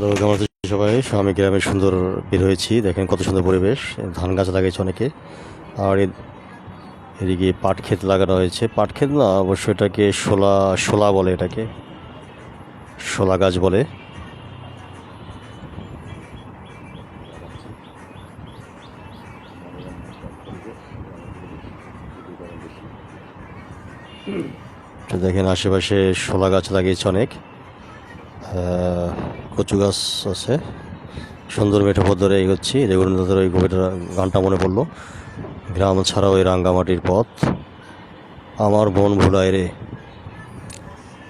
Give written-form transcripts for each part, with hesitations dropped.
Hello, কেমন আছেন সবাই? আমি গ্রামে সুন্দর বের হয়েছি। দেখেন কত সুন্দর পরিবেশ। ধান গাছ লাগিয়েছে অনেকে। আর এদিকে পাট ক্ষেত লাগানো হয়েছে। পাট ক্ষেত না, অবশ্য এটাকে শোলা শোলা বলে, এটাকে শোলা গাছ বলে। তো দেখেন আশেপাশে শোলা গাছ লাগিয়েছে অনেক। কচু গাছ আছে। সুন্দর মেঠো পথ ধরে এগোচ্ছি। দেখুন ধরে ওই গানটা মনে পড়লো। গ্রাম ছাড়া ওই রাঙ্গামাটির পথ, আমার মন ভুলায় রে।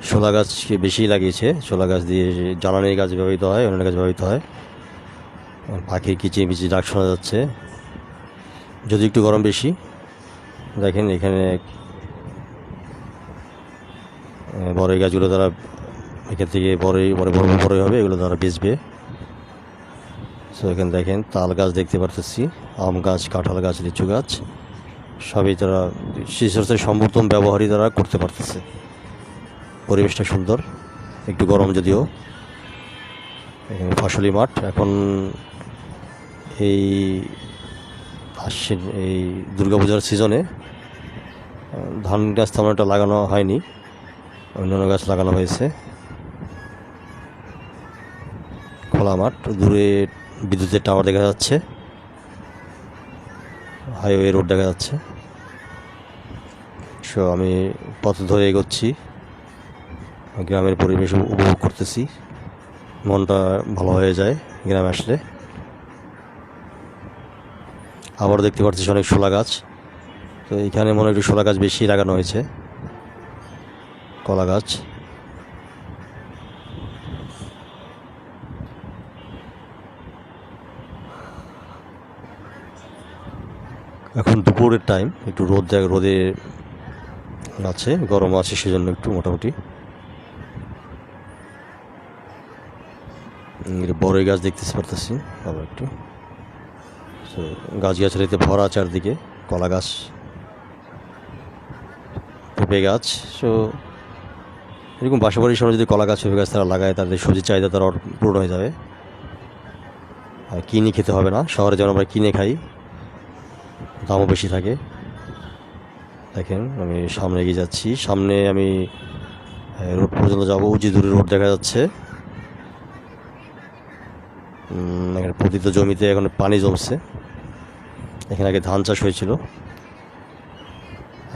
শোলা গাছকে বেশি লাগিয়েছে। শোলা গাছ দিয়ে জ্বালানির গাছ ব্যবহৃত হয়, অন্য গাছ ব্যবহৃত হয়। পাখির কিচিমিচি ডাক শোনা যাচ্ছে, যদি একটু গরম বেশি। দেখেন এখানে বড়ই গাছগুলো তারা এখান থেকে বড়ই বড়ই হবে, এগুলো তারা বেচবে। তো এখানে দেখেন তাল গাছ দেখতে পারতেছি, আম গাছ, কাঁঠাল গাছ, লিচু গাছ সবই তারা শীর্ষের সমর্থন ব্যবহারই তারা করতে পারতেছে। পরিবেশটা সুন্দর, একটু গরম যদিও। এখানে ফসলি মাঠ। এখন এই এই দুর্গাপূজার সিজনে ধান গাছ তেমন একটা লাগানো হয়নি, অন্যান্য গাছ লাগানো হয়েছে। খোলা মাঠ, দূরে বিদ্যুতের টাওয়ার দেখা যাচ্ছে, হাইওয়ে রোড দেখা যাচ্ছে। সো আমি পথ ধরে এগোচ্ছি, গ্রামের পরিবেশ উপভোগ করতেছি। মনটা ভালো হয়ে যায় গ্রামে আসলে। আবারও দেখতে পাচ্ছি অনেক শোলা গাছ। তো এখানে মনে হয় একটু শোলা গাছ বেশি লাগানো হয়েছে, কলা গাছ। এখন দুপুরের টাইম, একটু রোদে আছে, গরম আছে, সেজন্য একটু মোটামুটি। বড়ই গাছ দেখতে পারতেছি আবার একটু। তো গাছগাছালিতে ভরা চারদিকে, কলা গাছ, পেঁপে গাছ। সো এরকম বাসাবাড়ির সময় যদি কলা গাছ, পেঁপে গাছ তারা লাগায়, তাদের সবজির চাহিদা তারা পূরণ হয়ে যাবে। আর কিনে খেতে হবে না। শহরে যেমন আমরা কিনে খাই, দামও বেশি থাকে। দেখেন আমি সামনে এগিয়ে যাচ্ছি, সামনে আমি রোড পর্যন্ত যাবো। যে দূরে রোড দেখা যাচ্ছে, এখানে পতিত জমিতে এখন পানি জমছে। এখানে আগে ধান চাষ হয়েছিল,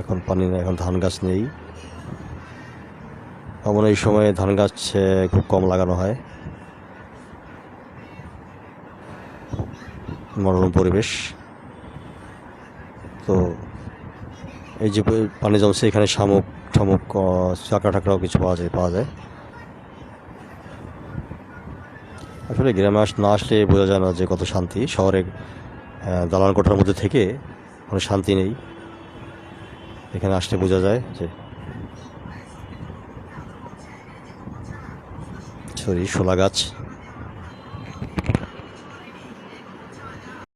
এখন পানি নেই, এখন ধান গাছ নেই। এমন এই সময়ে ধান গাছ খুব কম লাগানো হয়। মনোরম পরিবেশ। তো এই যে পানি জমছে, এখানে শামুক ঠামুক, চাকরা টাকরাও কিছু পাওয়া যায়। আসলে গ্রামে না আসলে বোঝা যায় না যে কত শান্তি। শহরে দালান কোঠার মধ্যে থেকে কোনো শান্তি নেই। এখানে আসলে বোঝা যায় যে শোলা গাছ।